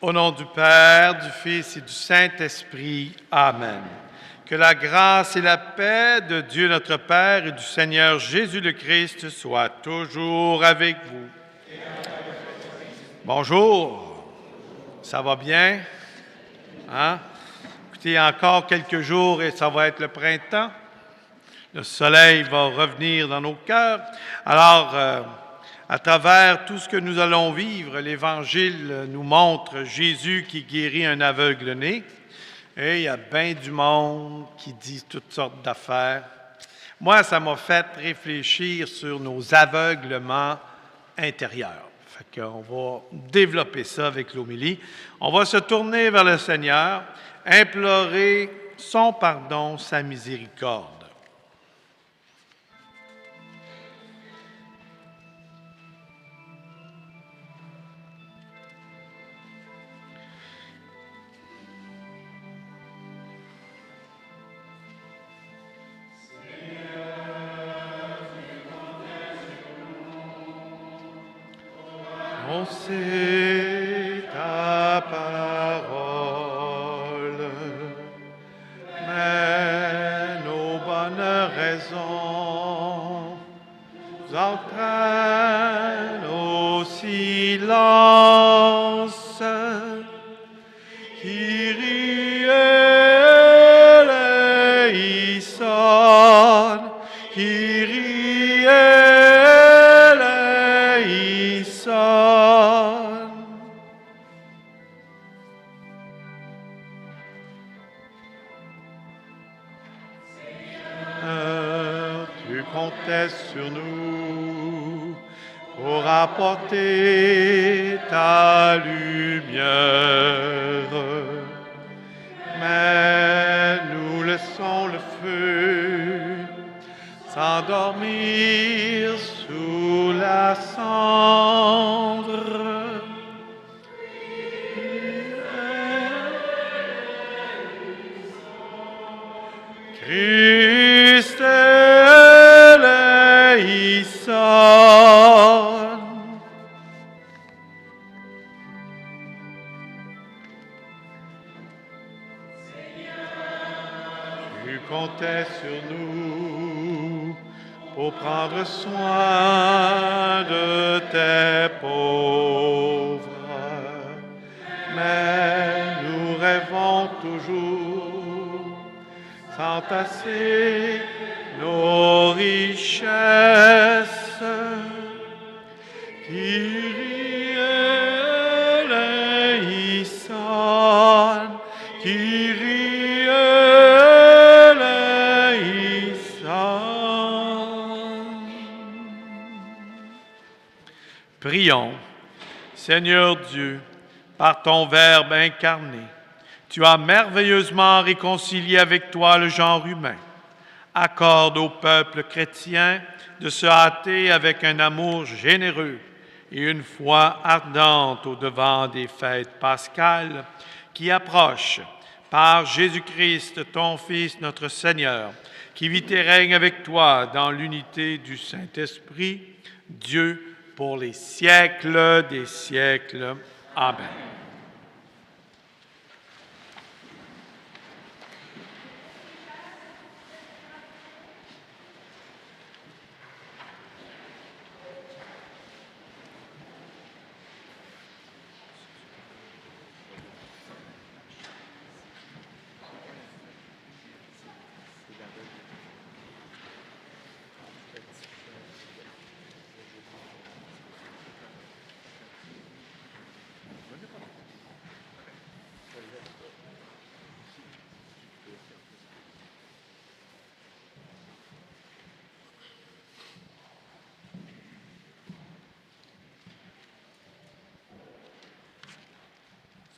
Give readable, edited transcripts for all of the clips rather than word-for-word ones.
Au nom du Père, du Fils et du Saint-Esprit. Amen. Que la grâce et la paix de Dieu notre Père et du Seigneur Jésus le Christ soient toujours avec vous. Bonjour, ça va bien? Hein? Écoutez, encore quelques jours et ça va être le printemps. Le soleil va revenir dans nos cœurs. Alors, à travers tout ce que nous allons vivre, l'Évangile nous montre Jésus qui guérit un aveugle-né. Et il y a bien du monde qui dit toutes sortes d'affaires. Moi, ça m'a fait réfléchir sur nos aveuglements intérieurs. Fait qu'on va développer ça avec l'homélie. On va se tourner vers le Seigneur, implorer son pardon, sa miséricorde. C'est ta parole, mène aux bonnes raisons, nous entraîne au silence, Kyrie eleison, Kyrie eleison. Tu comptais sur nous pour apporter ta lumière, mais nous laissons le feu s'endormir sous la cendre. Christ eleison. Tu comptais sur nous pour prendre soin de tes pauvres. Mais nous rêvons toujours sans tasser nos richesses. Kyrie eleison, Kyrie eleison. Prions. Seigneur Dieu, par ton Verbe incarné, tu as merveilleusement réconcilié avec toi le genre humain. Accorde au peuple chrétien de se hâter avec un amour généreux et une foi ardente au-devant des fêtes pascales qui approchent par Jésus-Christ, ton Fils, notre Seigneur, qui vit et règne avec toi dans l'unité du Saint-Esprit, Dieu pour les siècles des siècles. Amen.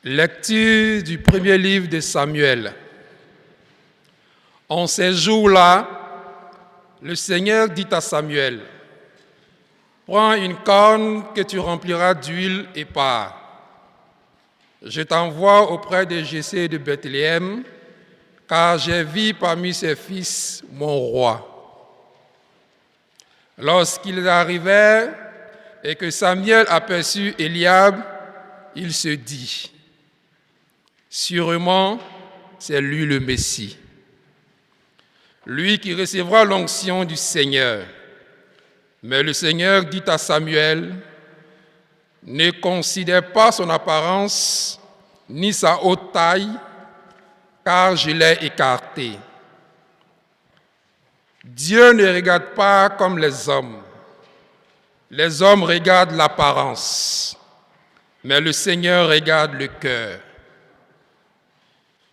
Lecture du premier livre de Samuel. En ces jours-là, le Seigneur dit à Samuel, « Prends une corne que tu rempliras d'huile et pars. Je t'envoie auprès de Jessé de Bethléem, car j'ai vu parmi ses fils mon roi. » Lorsqu'ils arrivèrent et que Samuel aperçut Eliab, il se dit, « Sûrement, c'est lui le Messie, lui qui recevra l'onction du Seigneur. » Mais le Seigneur dit à Samuel, « Ne considère pas son apparence ni sa haute taille, car je l'ai écarté. Dieu ne regarde pas comme les hommes. Les hommes regardent l'apparence, mais le Seigneur regarde le cœur. »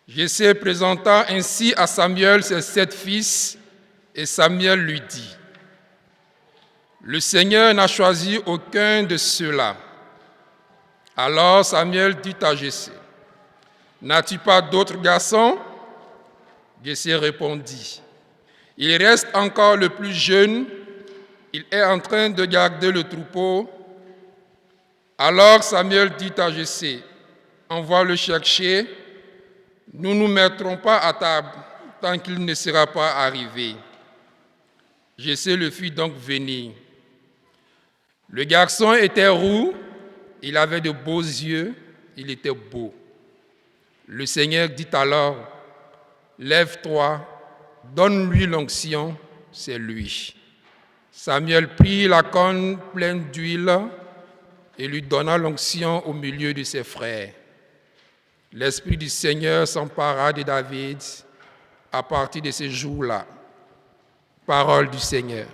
Jessé présenta ainsi à Samuel ses 7 fils, et Samuel lui dit, « Le Seigneur n'a choisi aucun de ceux-là. » Alors Samuel dit à Jessé, « N'as-tu pas d'autres garçons ?» Jessé répondit, « Il reste encore le plus jeune, il est en train de garder le troupeau. » Alors Samuel dit à Jessé, « Envoie le chercher. Nous ne nous mettrons pas à table tant qu'il ne sera pas arrivé. » Jessé le fit donc venir. Le garçon était roux, il avait de beaux yeux, il était beau. Le Seigneur dit alors, « Lève-toi, donne-lui l'onction, c'est lui. » Samuel prit la corne pleine d'huile et lui donna l'onction au milieu de ses frères. L'Esprit du Seigneur s'empara de David à partir de ce jour-là. Parole du Seigneur.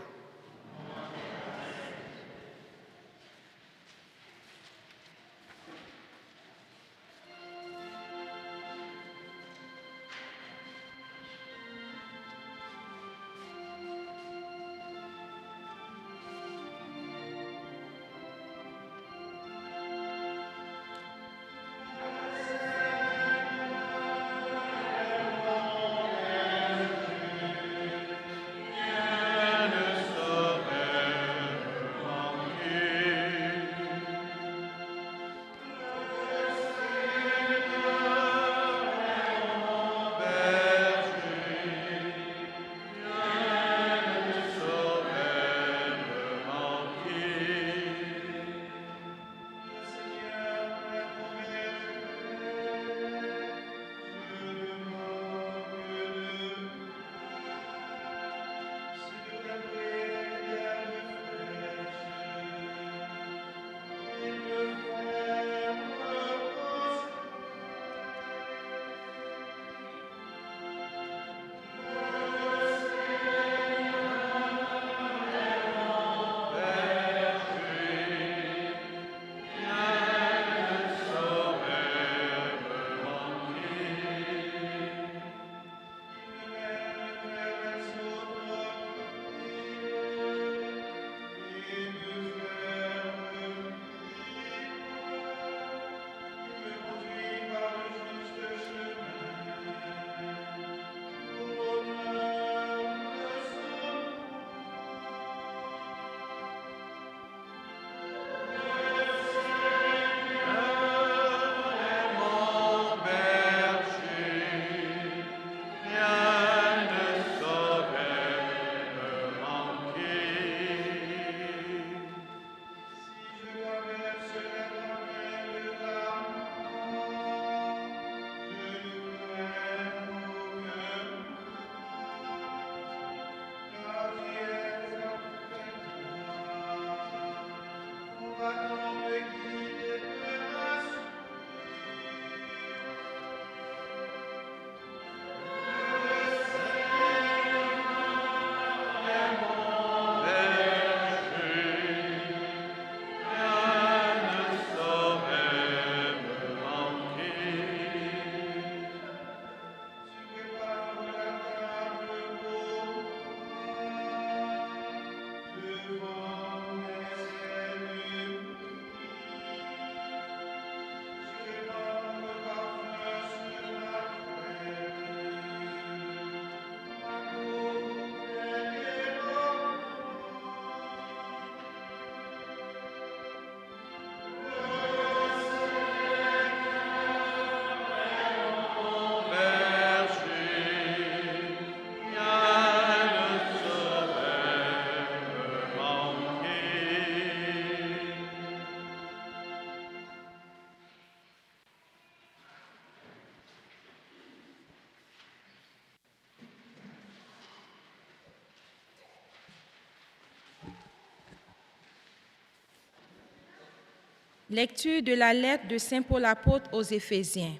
Lecture de la lettre de Saint Paul apôtre aux Éphésiens.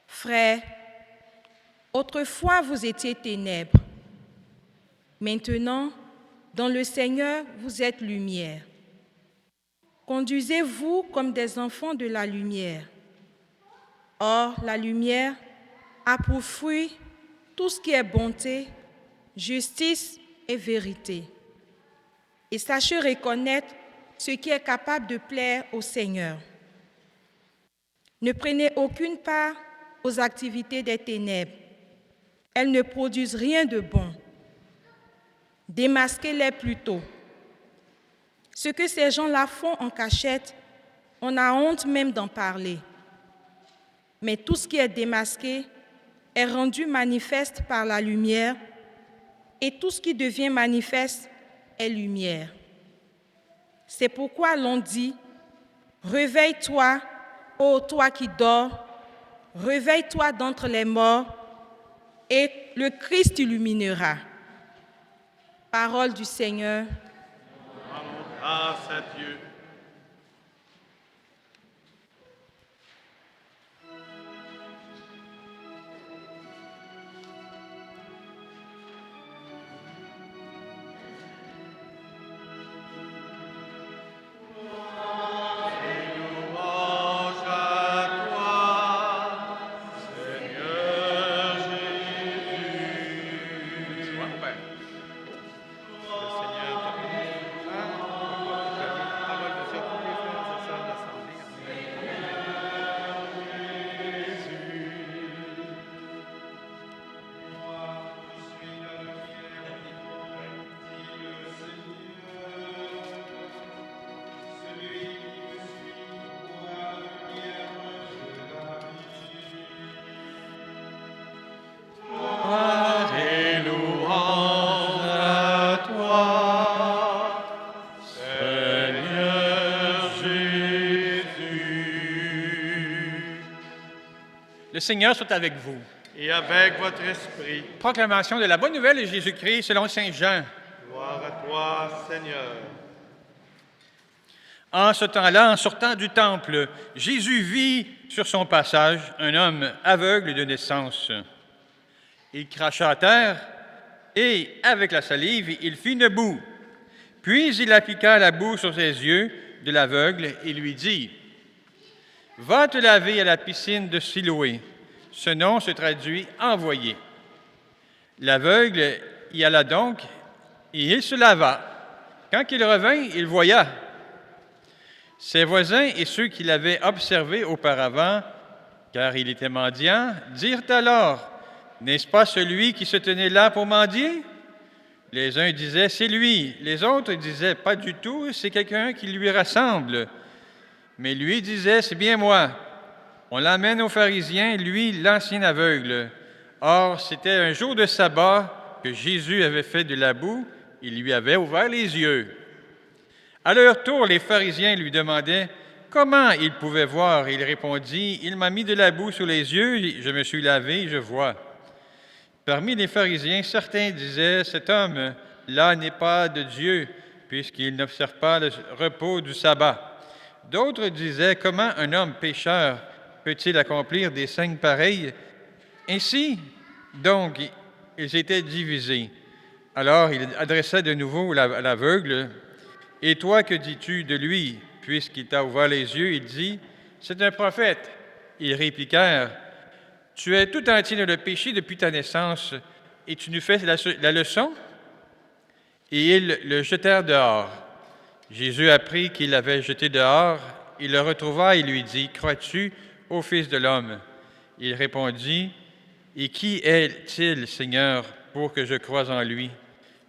Frères, autrefois vous étiez ténèbres. Maintenant, dans le Seigneur, vous êtes lumière. Conduisez-vous comme des enfants de la lumière. Or, la lumière a pour fruit tout ce qui est bonté, justice et vérité. Et sachez reconnaître ce qui est capable de plaire au Seigneur. Ne prenez aucune part aux activités des ténèbres. Elles ne produisent rien de bon. Démasquez-les plutôt. Ce que ces gens-là font en cachette, on a honte même d'en parler. Mais tout ce qui est démasqué est rendu manifeste par la lumière, et tout ce qui devient manifeste est lumière. C'est pourquoi l'on dit « Réveille-toi, ô toi qui dors, réveille-toi d'entre les morts, et le Christ t'illuminera. » Parole du Seigneur. Grâce à Dieu. Le Seigneur soit avec vous. Et avec votre esprit. Proclamation de la bonne nouvelle de Jésus-Christ selon saint Jean. Gloire à toi, Seigneur. En ce temps-là, en sortant du temple, Jésus vit sur son passage un homme aveugle de naissance. Il cracha à terre et, avec la salive, il fit une boue. Puis il appliqua la boue sur ses yeux de l'aveugle et lui dit « Va te laver à la piscine de Siloé. » Ce nom se traduit « envoyé ». L'aveugle y alla donc et il se lava. Quand il revint, il voya. Ses voisins et ceux qui l'avaient observé auparavant, car il était mendiant, dirent alors « N'est-ce pas celui qui se tenait là pour mendier ?» Les uns disaient « C'est lui ». Les autres disaient « Pas du tout, c'est quelqu'un qui lui ressemble ». Mais lui disait « C'est bien moi ». On l'amène aux pharisiens, lui, l'ancien aveugle. Or, c'était un jour de sabbat que Jésus avait fait de la boue, il lui avait ouvert les yeux. À leur tour, les pharisiens lui demandaient comment il pouvait voir. Il répondit « Il m'a mis de la boue sous les yeux, je me suis lavé, je vois ». Parmi les pharisiens, certains disaient « Cet homme-là n'est pas de Dieu, puisqu'il n'observe pas le repos du sabbat. » D'autres disaient « Comment un homme pécheur peut-il accomplir des signes pareils? » Ainsi, donc, ils étaient divisés. Alors il adressa de nouveau à l'aveugle « Et toi, que dis-tu de lui? » Puisqu'il t'a ouvert les yeux, il dit « C'est un prophète. » Ils répliquèrent « Tu es tout entier dans le péché depuis ta naissance, et tu nous fais la leçon? » Et ils le jetèrent dehors. Jésus apprit qu'il l'avait jeté dehors. Il le retrouva et lui dit « Crois-tu au Fils de l'homme? » Il répondit « Et qui est-il, Seigneur, pour que je croie en lui? »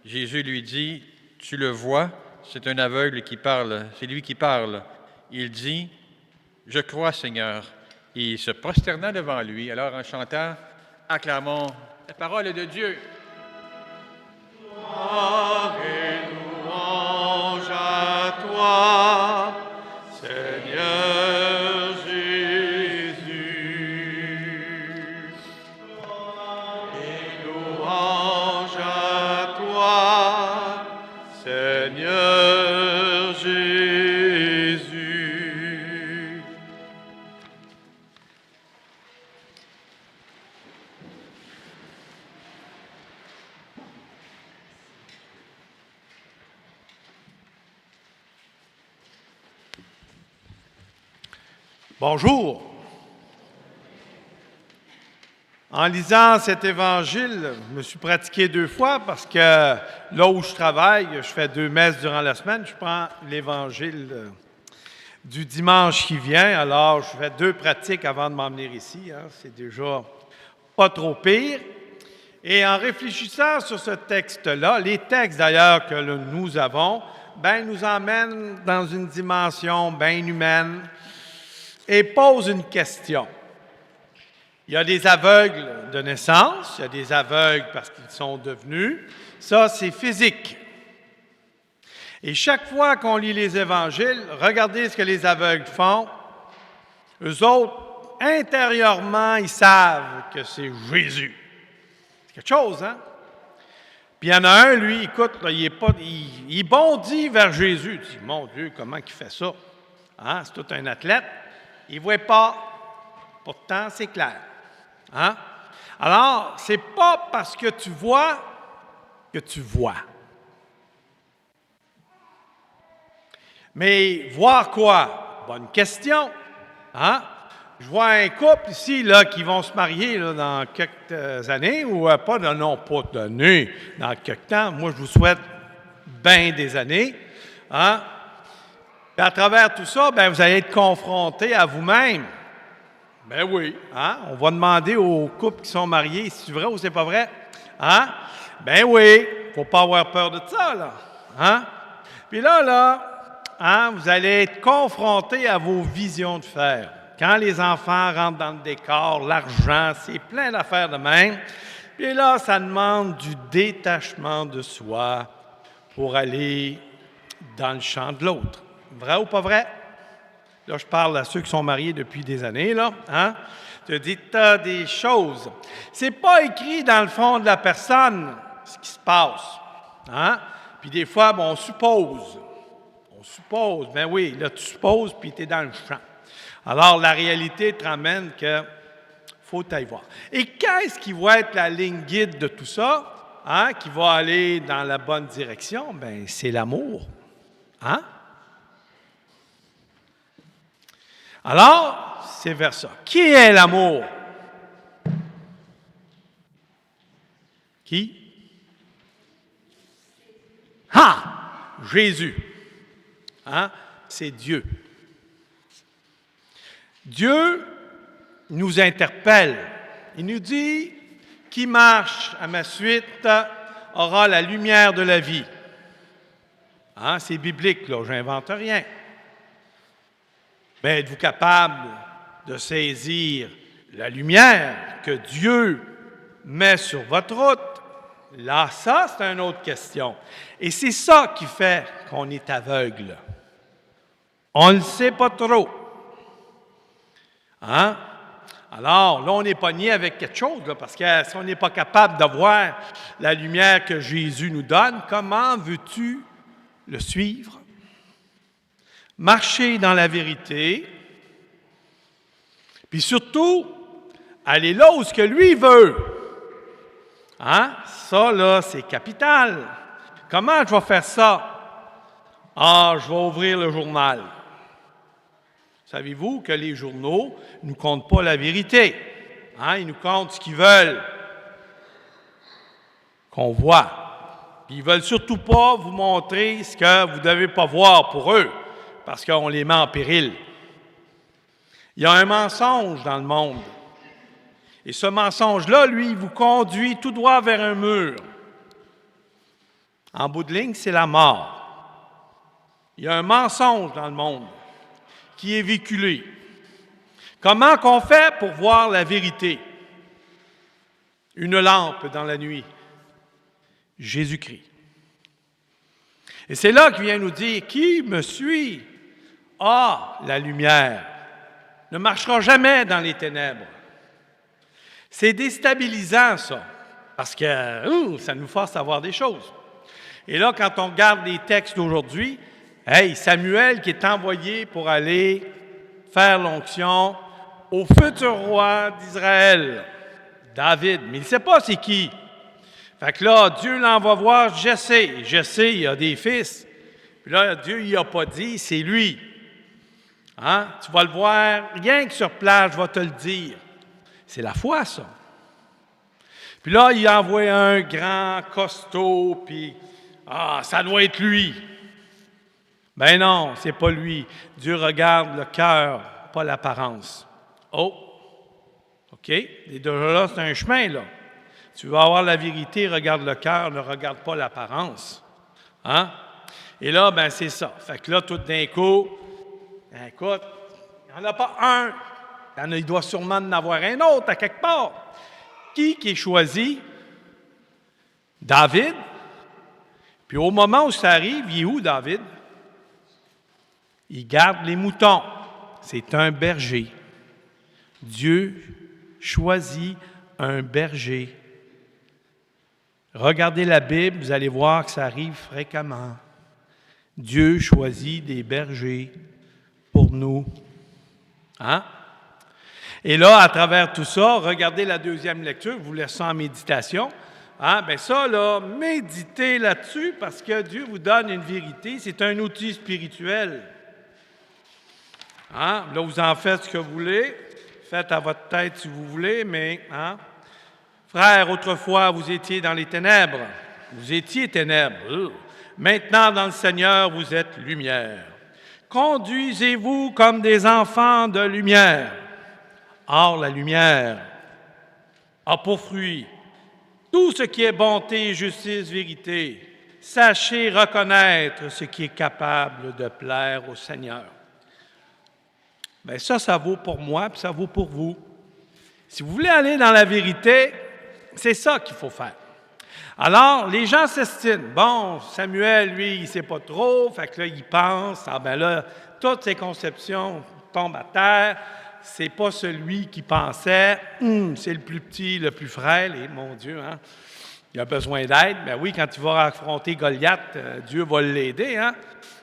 Jésus lui dit « Tu le vois, c'est un aveugle qui parle, c'est lui qui parle. » Il dit « Je crois, Seigneur. » Et il se prosterna devant lui. Alors, en chantant, acclamons la parole de Dieu. Gloire et louange à toi, Seigneur Jésus. Gloire et louange à toi, Seigneur Jésus. Bonjour. En lisant cet évangile, je me suis pratiqué 2 fois parce que là où je travaille, je fais 2 messes durant la semaine. Je prends l'évangile du dimanche qui vient, alors je fais 2 pratiques avant de m'en venir ici. C'est déjà pas trop pire. Et en réfléchissant sur ce texte-là, les textes d'ailleurs que nous avons, nous emmènent dans une dimension bien humaine et posent une question. Il y a des aveugles de naissance, il y a des aveugles parce qu'ils sont devenus. Ça, c'est physique. Et chaque fois qu'on lit les évangiles, regardez ce que les aveugles font. Eux autres, intérieurement, ils savent que c'est Jésus. C'est quelque chose, hein? Puis il y en a un, lui, écoute, là, il bondit vers Jésus. Il dit, mon Dieu, comment il fait ça? Hein? C'est tout un athlète. Il ne voit pas. Pourtant, c'est clair. Hein? Alors, c'est pas parce que tu vois que tu vois. Mais voir quoi? Bonne question. Hein? Je vois un couple ici là, qui vont se marier là, dans quelques années, ou pas d'années, dans quelques temps. Moi, je vous souhaite bien des années. Hein? Et à travers tout ça, vous allez être confrontés à vous-même. Ben oui, hein? On va demander aux couples qui sont mariés si c'est vrai ou c'est pas vrai. Hein? Ben oui, faut pas avoir peur de ça, là. Hein? Puis là, hein, vous allez être confrontés à vos visions de fer. Quand les enfants rentrent dans le décor, l'argent, c'est plein d'affaires de même. Puis là, ça demande du détachement de soi pour aller dans le champ de l'autre. Vrai ou pas vrai? Là, je parle à ceux qui sont mariés depuis des années, là. Hein? Je te dis, tu as des choses. C'est pas écrit dans le fond de la personne ce qui se passe. Hein? Puis des fois, on suppose. On suppose. Ben oui, là, tu supposes, puis tu es dans le champ. Alors, la réalité te ramène que faut t'aller voir. Et qu'est-ce qui va être la ligne guide de tout ça, hein, qui va aller dans la bonne direction? Bien, c'est l'amour. Hein? Alors, c'est vers ça. Qui est l'amour? Qui? Jésus. Hein? C'est Dieu. Dieu nous interpelle. Il nous dit, qui marche à ma suite aura la lumière de la vie. Hein? C'est biblique, là, j'invente rien. Mais êtes-vous capable de saisir la lumière que Dieu met sur votre route? Là, ça, c'est une autre question. Et c'est ça qui fait qu'on est aveugle. On ne le sait pas trop. Hein? Alors, là, on est pogné avec quelque chose, là, parce que si on n'est pas capable d'avoir la lumière que Jésus nous donne, comment veux-tu le suivre? Marcher dans la vérité, puis surtout, aller là où ce que lui veut. Hein? Ça, là, c'est capital. Comment je vais faire ça? Je vais ouvrir le journal. Savez-vous que les journaux ne nous comptent pas la vérité? Hein? Ils nous comptent ce qu'ils veulent qu'on voit. Puis ils ne veulent surtout pas vous montrer ce que vous ne devez pas voir pour eux, parce qu'on les met en péril. Il y a un mensonge dans le monde. Et ce mensonge-là, lui, il vous conduit tout droit vers un mur. En bout de ligne, c'est la mort. Il y a un mensonge dans le monde qui est véhiculé. Comment qu'on fait pour voir la vérité? Une lampe dans la nuit. Jésus-Christ. Et c'est là qu'il vient nous dire, qui me suit a la lumière, ne marchera jamais dans les ténèbres. C'est déstabilisant, ça, parce que ça nous force à voir des choses. Et là, quand on regarde les textes d'aujourd'hui, Samuel qui est envoyé pour aller faire l'onction au futur roi d'Israël, David, mais il ne sait pas c'est qui. Fait que là, Dieu l'envoie voir Jessé. Jessé, il a des fils. Puis là, Dieu, il n'a pas dit, c'est lui. Hein? Tu vas le voir, rien que sur place, je vais te le dire. C'est la foi, ça. Puis là, il a envoyé un grand costaud, puis ça doit être lui. Ben non, c'est pas lui. Dieu regarde le cœur, pas l'apparence. Oh, OK? Et déjà là, c'est un chemin, là. Tu veux avoir la vérité, regarde le cœur, ne regarde pas l'apparence. Hein? Et là, ben c'est ça. Fait que là, tout d'un coup, écoute, il n'y en a pas un. Il doit sûrement en avoir un autre à quelque part. Qui est choisi? David. Puis au moment où ça arrive, il est où, David? Il garde les moutons. C'est un berger. Dieu choisit un berger. Regardez la Bible, vous allez voir que ça arrive fréquemment. Dieu choisit des bergers pour nous. Hein? Et là, à travers tout ça, regardez la deuxième lecture, je vous laisse ça en méditation. Hein? Bien ça, là, méditez là-dessus parce que Dieu vous donne une vérité. C'est un outil spirituel. Hein? Là, vous en faites ce que vous voulez. Faites à votre tête si vous voulez, mais... Hein? Frères, autrefois, vous étiez dans les ténèbres. Vous étiez ténèbres. Maintenant, dans le Seigneur, vous êtes lumière. Conduisez-vous comme des enfants de lumière. Or, la lumière a pour fruit tout ce qui est bonté, justice, vérité. Sachez reconnaître ce qui est capable de plaire au Seigneur. Bien, ça vaut pour moi, puis ça vaut pour vous. Si vous voulez aller dans la vérité, c'est ça qu'il faut faire. Alors, les gens s'estinent. Bon, Samuel, lui, il ne sait pas trop, fait que là, il pense, là, toutes ses conceptions tombent à terre. C'est pas celui qui pensait, c'est le plus petit, le plus frêle, et mon Dieu, hein, il a besoin d'aide. Ben oui, quand il va affronter Goliath, Dieu va l'aider, hein.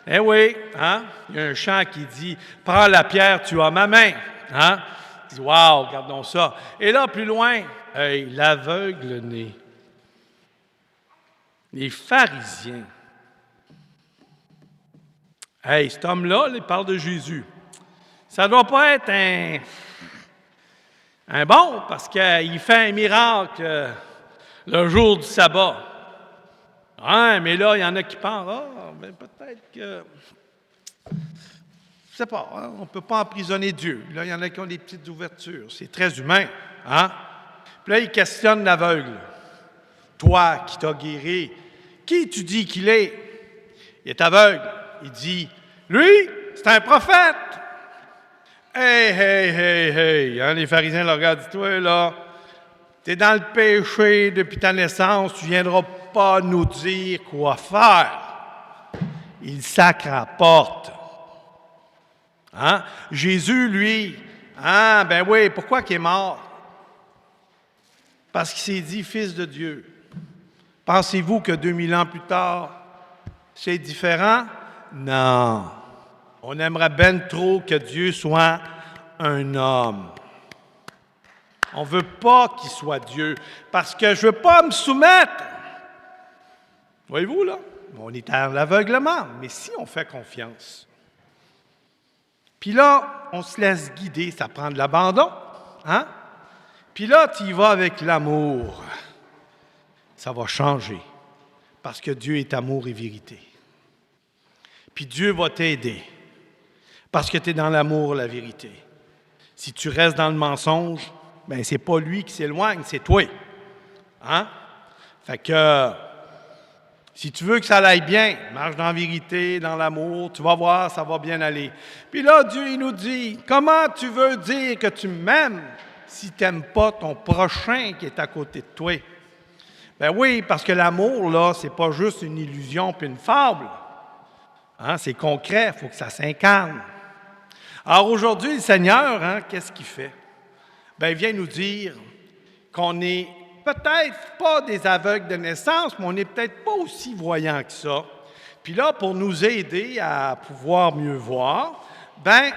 Eh oui, hein, il y a un chant qui dit, « Prends la pierre, tu as ma main. » Hein? Il dit, « Wow, regardons ça. » Et là, plus loin, hey, l'aveugle-né. Les pharisiens. Hey, cet homme-là, il parle de Jésus. Ça ne doit pas être un bon, parce qu'il fait un miracle le jour du sabbat. Hein, mais là, il y en a qui pensent, ben peut-être que... Je ne sais pas, hein, on ne peut pas emprisonner Dieu. Là, il y en a qui ont des petites ouvertures. C'est très humain. Hein? Puis là, il questionne l'aveugle. Toi qui t'as guéri, qui tu dis qu'il est? Il est aveugle. Il dit, lui, c'est un prophète. Hey, hein, les pharisiens le regardent, disent, toi, là, t'es dans le péché depuis ta naissance, tu ne viendras pas nous dire quoi faire. Il sacre à la porte. Hein? Jésus, lui, ben oui, pourquoi qu'il est mort? Parce qu'il s'est dit fils de Dieu. Pensez-vous que 2000 ans plus tard, c'est différent? Non. On aimerait bien trop que Dieu soit un homme. On ne veut pas qu'il soit Dieu, parce que je ne veux pas me soumettre. Voyez-vous, là? On est à l'aveuglement, mais si on fait confiance. Puis là, on se laisse guider, ça prend de l'abandon. Hein? Puis là, tu y vas avec l'amour. Ça va changer, parce que Dieu est amour et vérité. Puis Dieu va t'aider, parce que tu es dans l'amour et la vérité. Si tu restes dans le mensonge, bien, c'est pas lui qui s'éloigne, c'est toi. Hein? Fait que, si tu veux que ça aille bien, marche dans la vérité, dans l'amour, tu vas voir, ça va bien aller. Puis là, Dieu, il nous dit, comment tu veux dire que tu m'aimes si tu n'aimes pas ton prochain qui est à côté de toi? Ben oui, parce que l'amour, là, c'est pas juste une illusion puis une fable. Hein? C'est concret, il faut que ça s'incarne. Alors aujourd'hui, le Seigneur, hein, qu'est-ce qu'il fait? Ben, il vient nous dire qu'on n'est peut-être pas des aveugles de naissance, mais on n'est peut-être pas aussi voyants que ça. Puis là, pour nous aider à pouvoir mieux voir, ben,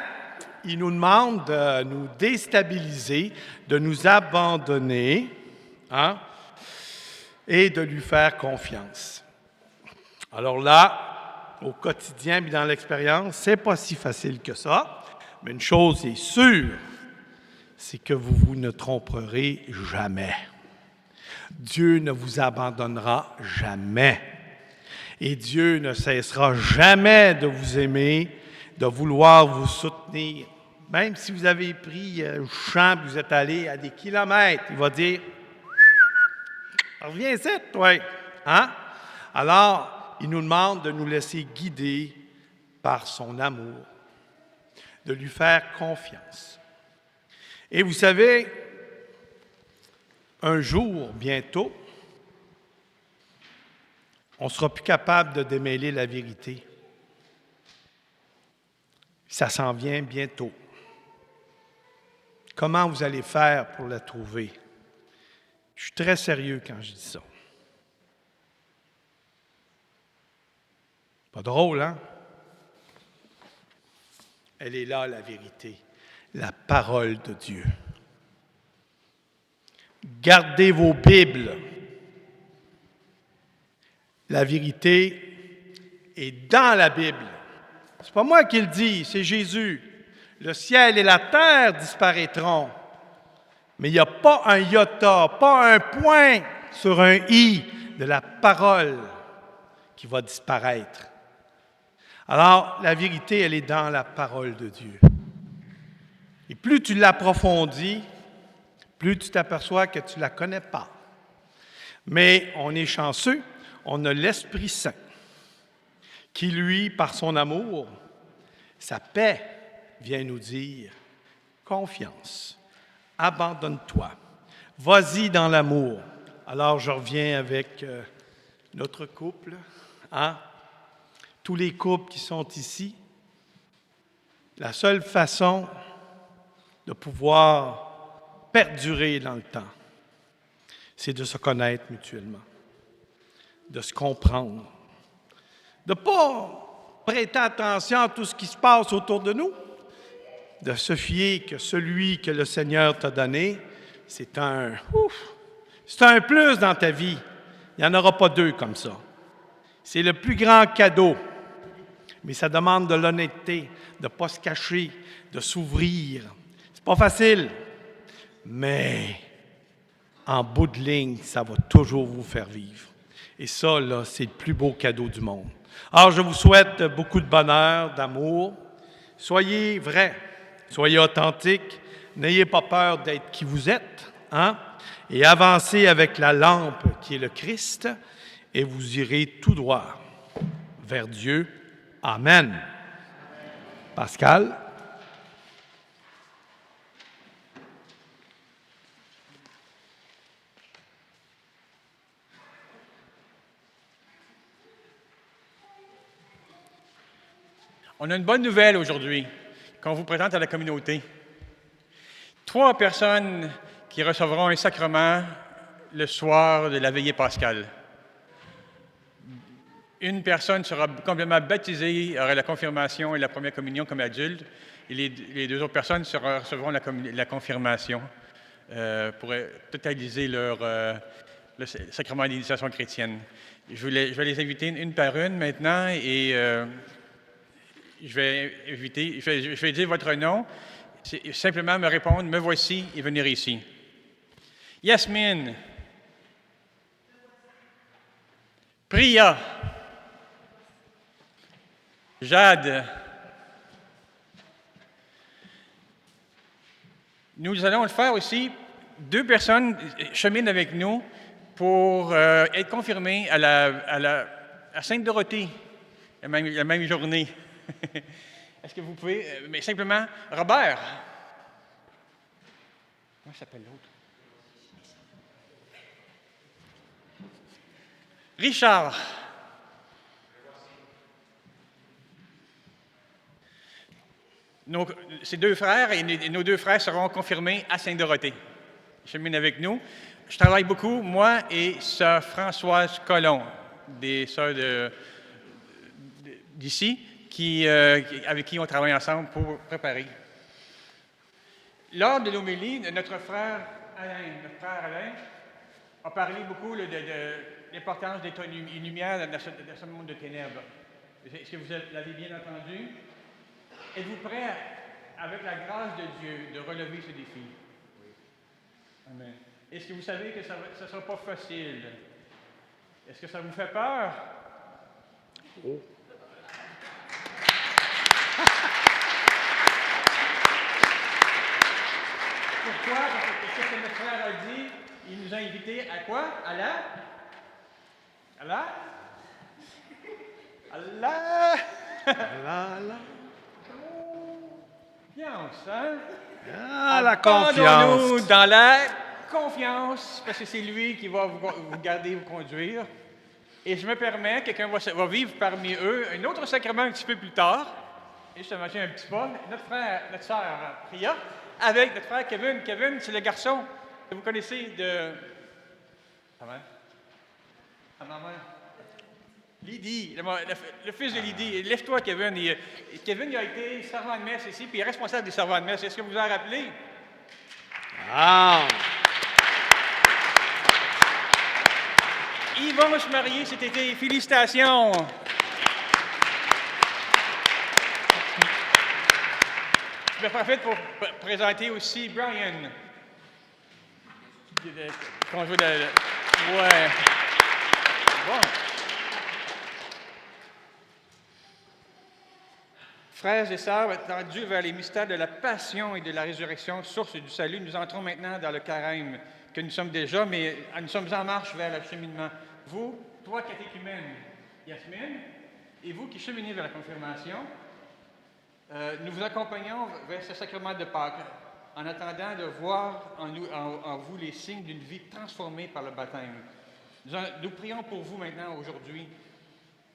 il nous demande de nous déstabiliser, de nous abandonner, hein, et de lui faire confiance. Alors là, au quotidien, puis dans l'expérience, c'est pas si facile que ça. Mais une chose est sûre, c'est que vous ne tromperez jamais. Dieu ne vous abandonnera jamais. Et Dieu ne cessera jamais de vous aimer, de vouloir vous soutenir. Même si vous avez pris un champ et vous êtes allé à des kilomètres, il va dire « Reviens ici, toi! » Hein? Alors, il nous demande de nous laisser guider par son amour, de lui faire confiance. Et vous savez, un jour, bientôt, on ne sera plus capable de démêler la vérité. Ça s'en vient bientôt. Comment vous allez faire pour la trouver? Je suis très sérieux quand je dis ça. Pas drôle, hein? Elle est là, la vérité, la parole de Dieu. Gardez vos Bibles. La vérité est dans la Bible. C'est pas moi qui le dis, c'est Jésus. Le ciel et la terre disparaîtront, mais il n'y a pas un iota, pas un point sur un i de la parole qui va disparaître. Alors, la vérité, elle est dans la parole de Dieu. Et plus tu l'approfondis, plus tu t'aperçois que tu ne la connais pas. Mais on est chanceux, on a l'Esprit Saint qui, lui, par son amour, sa paix, vient nous dire « Confiance, abandonne-toi, vas-y dans l'amour. » Alors, je reviens avec notre couple, hein? Tous les couples qui sont ici. La seule façon de pouvoir perdurer dans le temps, c'est de se connaître mutuellement, de se comprendre, de ne pas prêter attention à tout ce qui se passe autour de nous, de se fier que celui que le Seigneur t'a donné, c'est un plus dans ta vie. Il n'y en aura pas deux comme ça. C'est le plus grand cadeau, mais ça demande de l'honnêteté, de ne pas se cacher, de s'ouvrir. C'est pas facile, mais en bout de ligne, ça va toujours vous faire vivre. Et ça, là, c'est le plus beau cadeau du monde. Alors, je vous souhaite beaucoup de bonheur, d'amour. Soyez vrais, soyez authentiques, n'ayez pas peur d'être qui vous êtes, hein? Et avancez avec la lampe qui est le Christ, et vous irez tout droit vers Dieu. Amen. Pascal? On a une bonne nouvelle aujourd'hui qu'on vous présente à la communauté. 3 personnes qui recevront un sacrement le soir de la veillée pascale. Une personne sera complètement baptisée, aura la confirmation et la première communion comme adulte, et les 2 autres personnes recevront la confirmation pour totaliser le sacrement d'initiation chrétienne. Je vais les inviter une par une maintenant et je vais dire votre nom. Simplement me répondre, me voici et venir ici. Yasmine. Priya. Jade. Nous allons le faire aussi. 2 personnes cheminent avec nous pour être confirmées à Sainte-Dorothée la même journée. Est-ce que vous pouvez... mais simplement, Robert. Comment s'appelle l'autre? Richard. Ces 2 frères et nos 2 frères seront confirmés à Sainte-Dorothée. Ils cheminent avec nous. Je travaille beaucoup, moi et sœur Françoise Colomb, des sœurs d'ici, avec qui on travaille ensemble pour préparer. Lors de l'homélie, notre frère Alain a parlé beaucoup de l'importance d'être une lumière dans ce monde de ténèbres. Est-ce que vous l'avez bien entendu? Êtes-vous prêts avec la grâce de Dieu, de relever ce défi. Amen. Est-ce que vous savez que ça ne sera pas facile? Est-ce que ça vous fait peur? Oh. Pourquoi? Parce que ce que notre frère a dit, il nous a invités à quoi? À la? Confiance, hein? Ah, la Abandonnons-nous confiance. dans la confiance, parce que c'est lui qui va vous garder, vous conduire. Et je me permets, quelqu'un va vivre parmi eux un autre sacrement un petit peu plus tard. Et je te mentionne un petit pas. Notre frère, notre sœur Priya, avec notre frère Kevin. Kevin, c'est le garçon que vous connaissez de... Comment? Ta maman. Lydie, le fils de Lydie. Lève-toi, Kevin. Kevin il a été servant de messe ici, puis il est responsable des servants de messe. Est-ce que vous vous en rappelez? Ah. Ils vont se marier cet été. Félicitations! Je me profite pour présenter aussi Brian. Conjoint de... Ouais. Bon. Frères et sœurs, tendus vers les mystères de la passion et de la résurrection, source du salut, nous entrons maintenant dans le carême que nous sommes déjà, mais nous sommes en marche vers l'acheminement. Vous, trois catéchumènes, Yasmine, et vous qui cheminez vers la confirmation, nous vous accompagnons vers ce sacrement de Pâques, en attendant de voir en vous les signes d'une vie transformée par le baptême. Nous prions pour vous maintenant, aujourd'hui,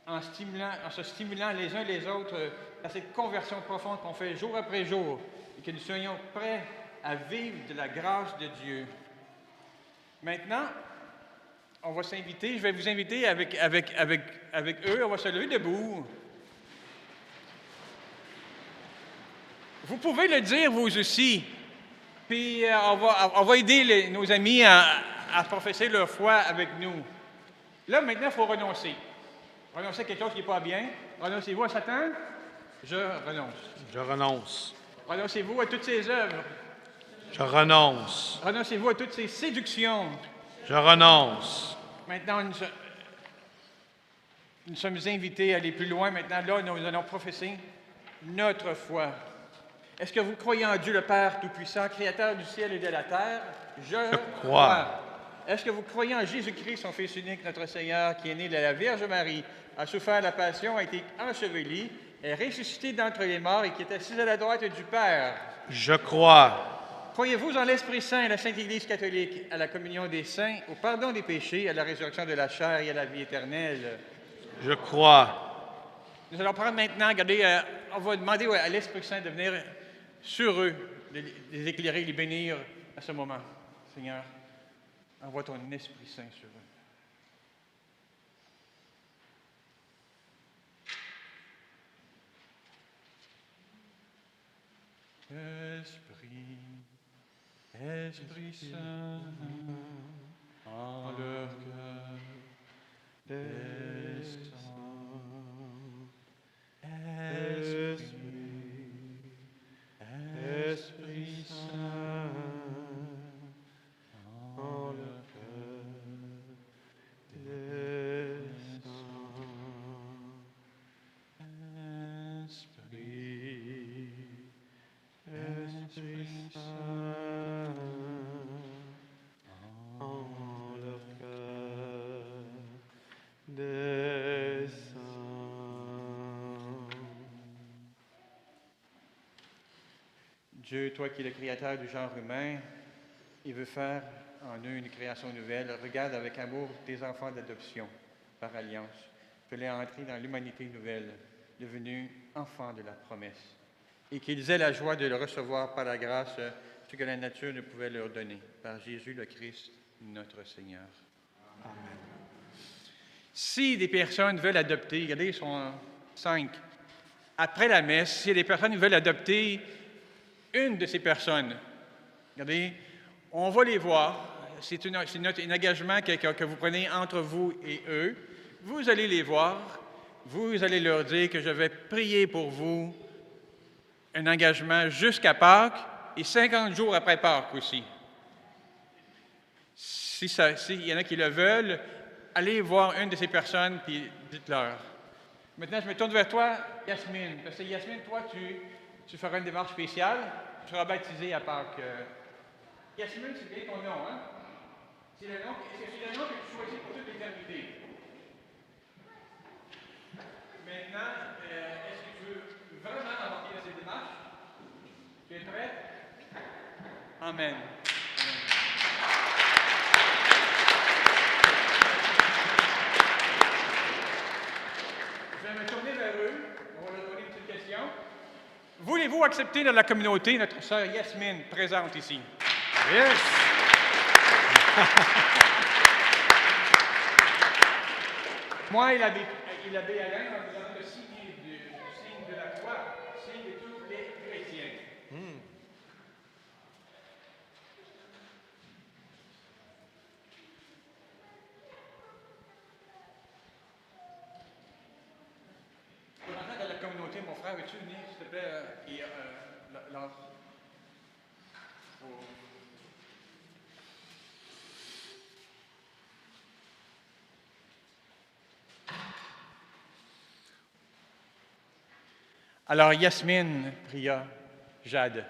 en se stimulant les uns les autres à cette conversion profonde qu'on fait jour après jour, et que nous soyons prêts à vivre de la grâce de Dieu. Maintenant, on va s'inviter, je vais vous inviter avec eux, on va se lever debout. Vous pouvez le dire vous aussi, puis on va aider nos amis à professer leur foi avec nous. Là, maintenant, il faut renoncer. Renoncer à quelque chose qui n'est pas bien. Renoncez-vous à Satan? Je renonce. Je renonce. Renoncez-vous à toutes ses œuvres. Je renonce. Renoncez-vous à toutes ses séductions. Je renonce. Maintenant, nous sommes invités à aller plus loin. Maintenant, là, nous allons professer notre foi. Est-ce que vous croyez en Dieu le Père Tout-Puissant, Créateur du ciel et de la terre? Je crois. Est-ce que vous croyez en Jésus-Christ, son Fils unique, notre Seigneur, qui est né de la Vierge Marie, a souffert la passion, a été enseveli, est ressuscité d'entre les morts et qui est assis à la droite du Père? Je crois. Croyez-vous en l'Esprit Saint, à la Sainte Église catholique, à la communion des saints, au pardon des péchés, à la résurrection de la chair et à la vie éternelle? Je crois. Nous allons prendre maintenant, regardez, on va demander à l'Esprit Saint de venir sur eux, de les éclairer, les bénir à ce moment. Seigneur, envoie ton Esprit Saint sur eux. Esprit Saint, en leur cœur, descends. Esprit Saint, en leur cœur, descends. Esprit Saint, en leur cœur, descends. Dieu, toi qui es le créateur du genre humain, il veut faire en eux une création nouvelle. Regarde avec amour tes enfants d'adoption par alliance. Fais-les entrer dans l'humanité nouvelle, devenus enfants de la promesse, et qu'ils aient la joie de le recevoir par la grâce, ce que la nature ne pouvait leur donner, par Jésus le Christ, notre Seigneur. Amen. Si des personnes veulent adopter, regardez, ils sont 5. Après la messe, si des personnes veulent adopter une de ces personnes, regardez, on va les voir. C'est un engagement que vous prenez entre vous et eux. Vous allez les voir. Vous allez leur dire que je vais prier pour vous un engagement jusqu'à Pâques et 50 jours après Pâques aussi. S'il y en a qui le veulent, allez voir une de ces personnes et dites-leur. Maintenant, je me tourne vers toi, Yasmine. Parce que Yasmine, toi, tu feras une démarche spéciale. Tu seras baptisée à Pâques. Yasmine, c'est bien ton nom, hein? C'est le nom, est-ce que c'est le nom que tu choisis pour toute l'éternité? Maintenant, est-ce que tu veux vraiment embarquer dans cette démarche? Tu es prêt? Amen. Je vais me tourner vers eux. On va leur poser une petite question. Voulez-vous accepter dans la communauté notre sœur Yasmine, présente ici? Yes! Moi et l'abbé Alain, on vous demande le signe de la croix, signe de tous les chrétiens. Pour entrer dans la communauté, mon frère, veux-tu venir, s'il te plaît, Alors, Yasmine, Priya, Jade,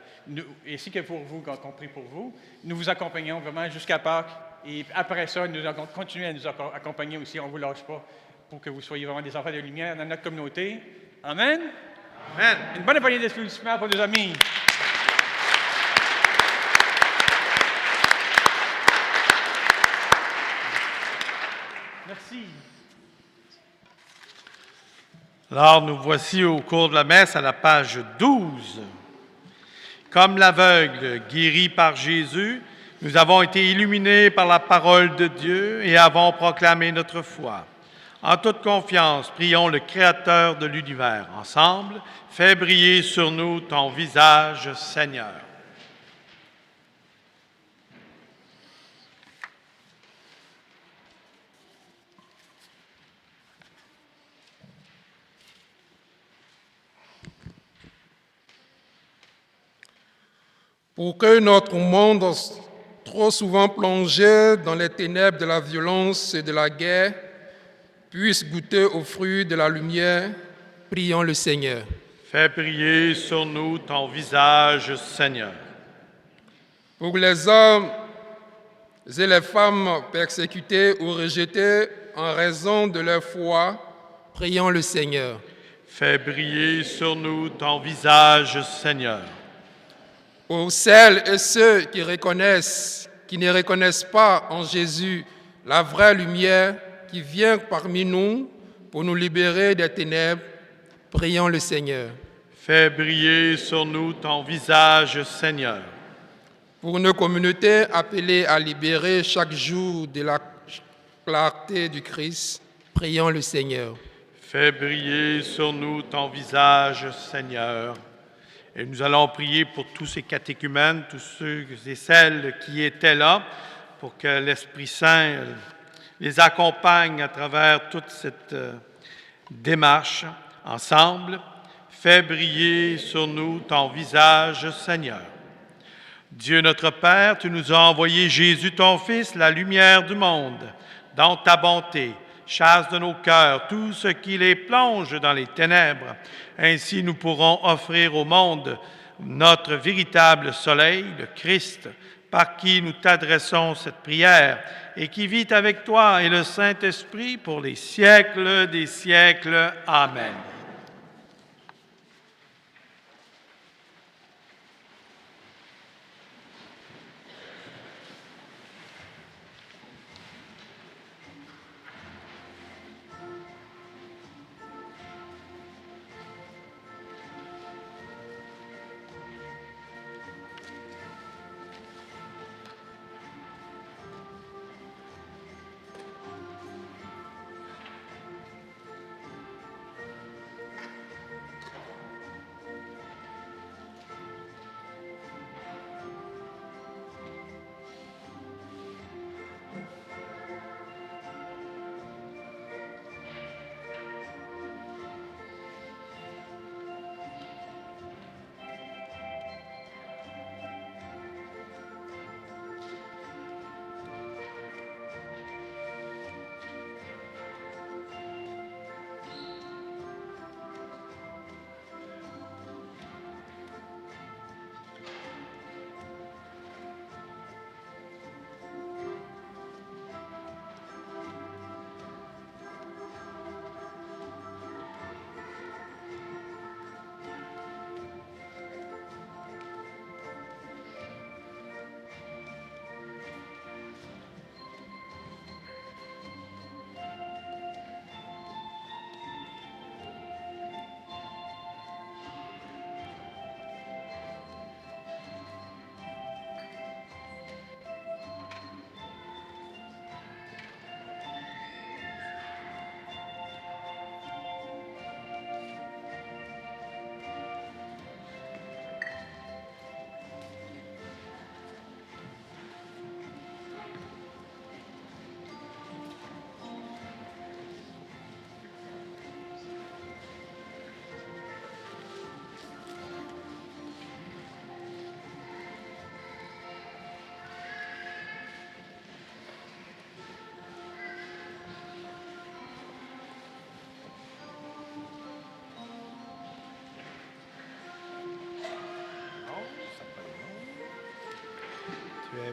ainsi que pour vous, quand on prie pour vous, nous vous accompagnons vraiment jusqu'à Pâques. Et après ça, nous allons continuer à nous accompagner aussi, on ne vous lâche pas, pour que vous soyez vraiment des enfants de lumière dans notre communauté. Amen? Amen. Une bonne poignée d'applaudissements pour nos amis. Merci. Alors, nous voici au cours de la messe à la page 12. Comme l'aveugle guéri par Jésus, nous avons été illuminés par la parole de Dieu et avons proclamé notre foi. En toute confiance, prions le Créateur de l'univers. Ensemble, fais briller sur nous ton visage, Seigneur. Pour que notre monde, trop souvent plongé dans les ténèbres de la violence et de la guerre, puisse goûter aux fruits de la lumière, prions le Seigneur. Fais briller sur nous ton visage, Seigneur. Pour les hommes et les femmes persécutés ou rejetés en raison de leur foi, prions le Seigneur. Fais briller sur nous ton visage, Seigneur. Pour celles et ceux qui ne reconnaissent pas en Jésus la vraie lumière qui vient parmi nous pour nous libérer des ténèbres, prions le Seigneur. Fais briller sur nous ton visage, Seigneur. Pour nos communautés appelées à libérer chaque jour de la clarté du Christ, prions le Seigneur. Fais briller sur nous ton visage, Seigneur. Et nous allons prier pour tous ces catéchumènes, tous ceux et celles qui étaient là, pour que l'Esprit Saint les accompagne à travers toute cette démarche. Ensemble, fais briller sur nous ton visage, Seigneur. Dieu notre Père, tu nous as envoyé Jésus, ton Fils, la lumière du monde. Dans ta bonté, chasse de nos cœurs tout ce qui les plonge dans les ténèbres. Ainsi, nous pourrons offrir au monde notre véritable soleil, le Christ, par qui nous t'adressons cette prière et qui vit avec toi et le Saint-Esprit pour les siècles des siècles. Amen.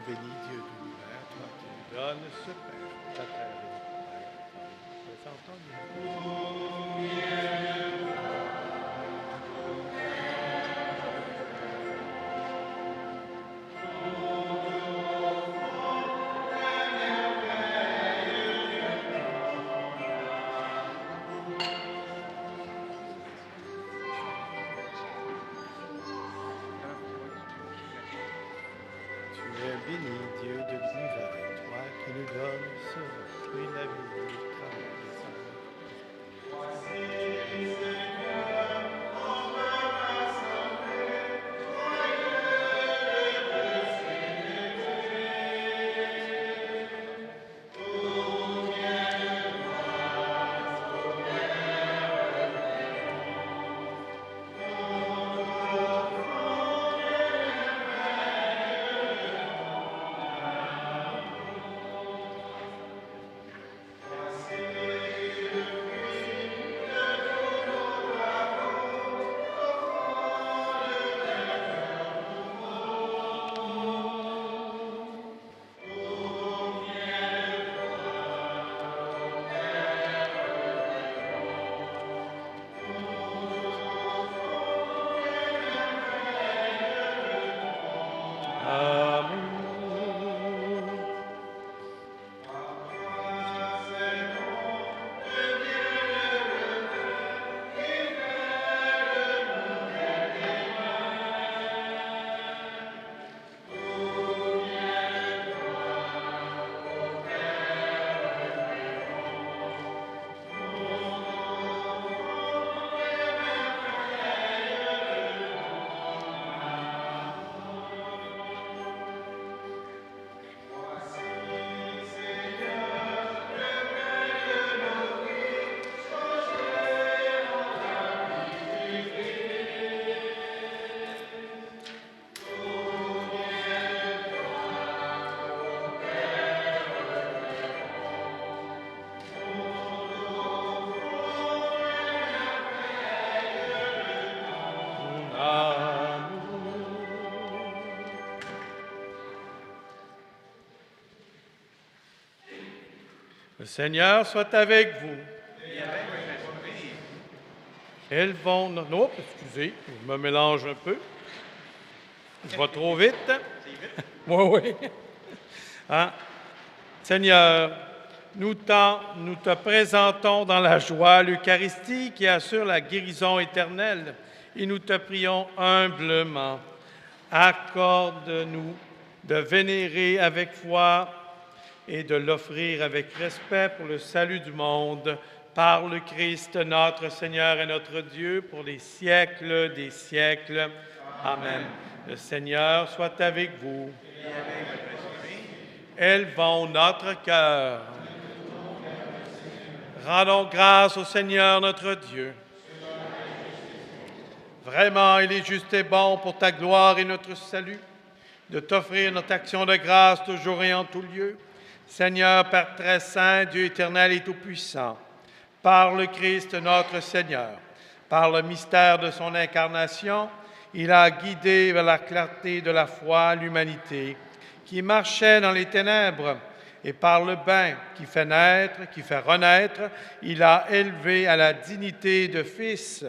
Seigneur béni, Dieu de l'univers, toi qui nous donnes ce pain, ta terre Tu es béni, Dieu de l'univers, toi qui nous donnes ce fruit de la vie, du travail des saints. Le Seigneur soit avec vous. Elles vont... Non, excusez, je me mélange un peu. Je vais trop vite. Oui, oui. Hein? Seigneur, nous te présentons dans la joie l'Eucharistie qui assure la guérison éternelle et nous te prions humblement. Accorde-nous de vénérer avec foi et de l'offrir avec respect pour le salut du monde, par le Christ notre Seigneur et notre Dieu, pour les siècles des siècles. Amen. Le Seigneur soit avec vous. Élevons notre cœur. Rendons grâce au Seigneur notre Dieu. Vraiment, il est juste et bon pour ta gloire et notre salut de t'offrir notre action de grâce toujours et en tout lieu. Seigneur, Père très saint, Dieu éternel et tout-puissant, par le Christ notre Seigneur, par le mystère de son incarnation, il a guidé vers la clarté de la foi l'humanité qui marchait dans les ténèbres, et par le bain qui fait naître, qui fait renaître, il a élevé à la dignité de fils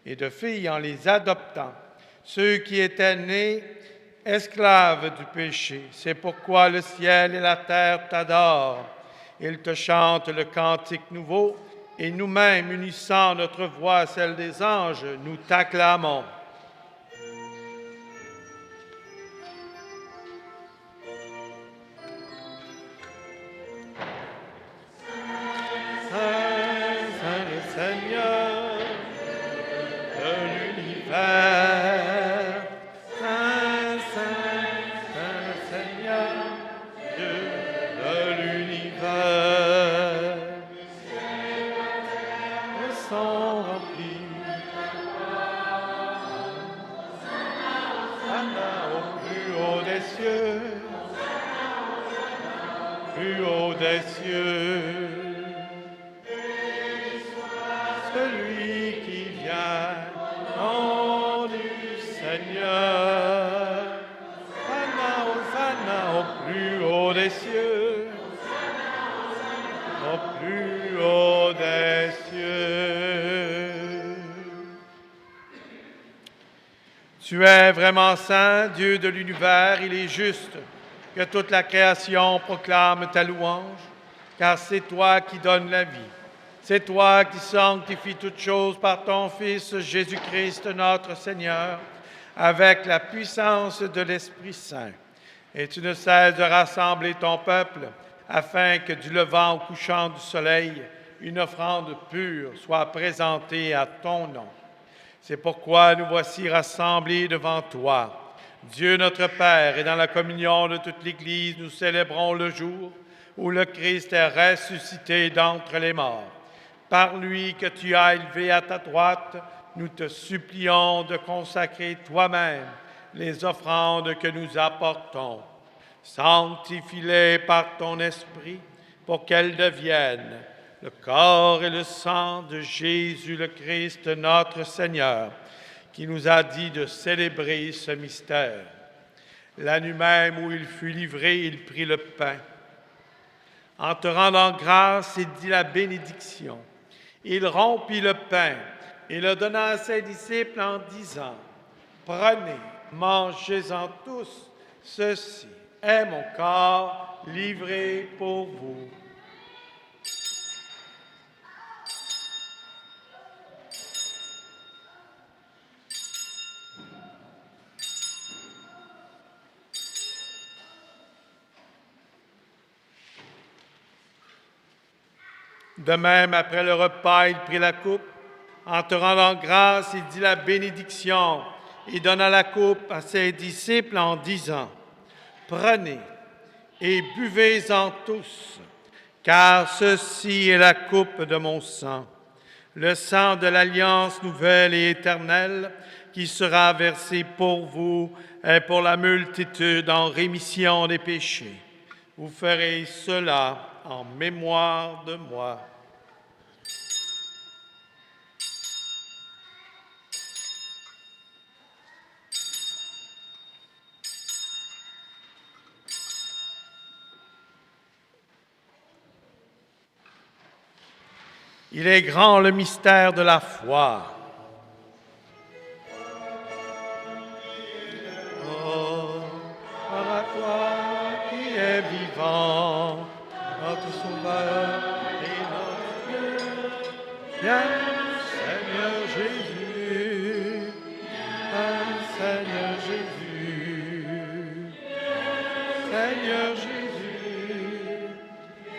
et de filles en les adoptant, ceux qui étaient nés esclaves du péché. C'est pourquoi le ciel et la terre t'adorent. Ils te chantent le cantique nouveau, et nous-mêmes, unissant notre voix à celle des anges, nous t'acclamons. Plus haut des cieux, celui qui vient, nom du Seigneur. Hosanna, Hosanna au au plus haut des cieux. Tu es vraiment saint, Dieu de l'univers, il est juste que toute la création proclame ta louange, car c'est toi qui donnes la vie. C'est toi qui sanctifies toutes choses par ton Fils Jésus-Christ notre Seigneur, avec la puissance de l'Esprit Saint. Et tu ne cesses de rassembler ton peuple, afin que du levant au couchant du soleil, une offrande pure soit présentée à ton nom. C'est pourquoi nous voici rassemblés devant toi. Dieu notre Père, et dans la communion de toute l'Église, nous célébrons le jour où le Christ est ressuscité d'entre les morts. Par lui que tu as élevé à ta droite, nous te supplions de consacrer toi-même les offrandes que nous apportons. Sanctifie-les par ton esprit pour qu'elles deviennent le corps et le sang de Jésus le Christ, notre Seigneur, qui nous a dit de célébrer ce mystère. La nuit même où il fut livré, il prit le pain. En te rendant grâce, il dit la bénédiction. Il rompit le pain et le donna à ses disciples en disant, « Prenez, mangez-en tous, ceci est mon corps livré pour vous. » De même, après le repas, il prit la coupe. En te rendant grâce, il dit la bénédiction et donna la coupe à ses disciples en disant, « Prenez et buvez-en tous, car ceci est la coupe de mon sang, le sang de l'alliance nouvelle et éternelle qui sera versé pour vous et pour la multitude en rémission des péchés. Vous ferez cela en mémoire de moi. » Il est grand le mystère de la foi. Oh, à toi qui es vivant, notre Sauveur et notre Dieu. Viens, Seigneur Jésus, Seigneur Jésus, Seigneur Jésus,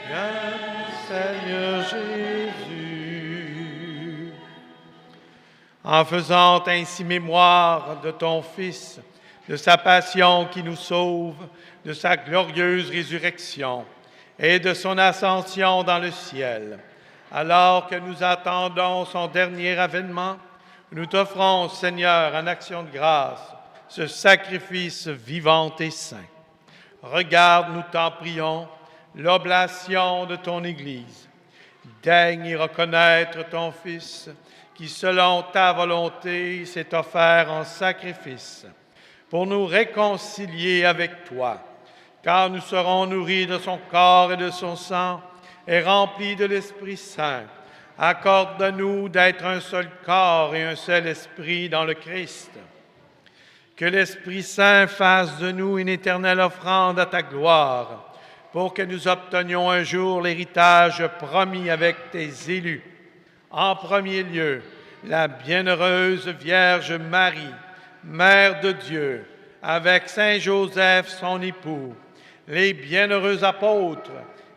viens, Seigneur Jésus. En faisant ainsi mémoire de ton Fils, de sa passion qui nous sauve, de sa glorieuse résurrection et de son ascension dans le ciel. Alors que nous attendons son dernier avènement, nous t'offrons, Seigneur, en action de grâce, ce sacrifice vivant et saint. Regarde, nous t'en prions, l'oblation de ton Église. Daigne y reconnaître ton Fils, qui, selon ta volonté, s'est offert en sacrifice, pour nous réconcilier avec toi, car nous serons nourris de son corps et de son sang, et remplis de l'Esprit Saint. Accorde-nous d'être un seul corps et un seul esprit dans le Christ. Que l'Esprit Saint fasse de nous une éternelle offrande à ta gloire, pour que nous obtenions un jour l'héritage promis avec tes élus. En premier lieu, la bienheureuse Vierge Marie, Mère de Dieu, avec Saint Joseph, son époux, les bienheureux apôtres,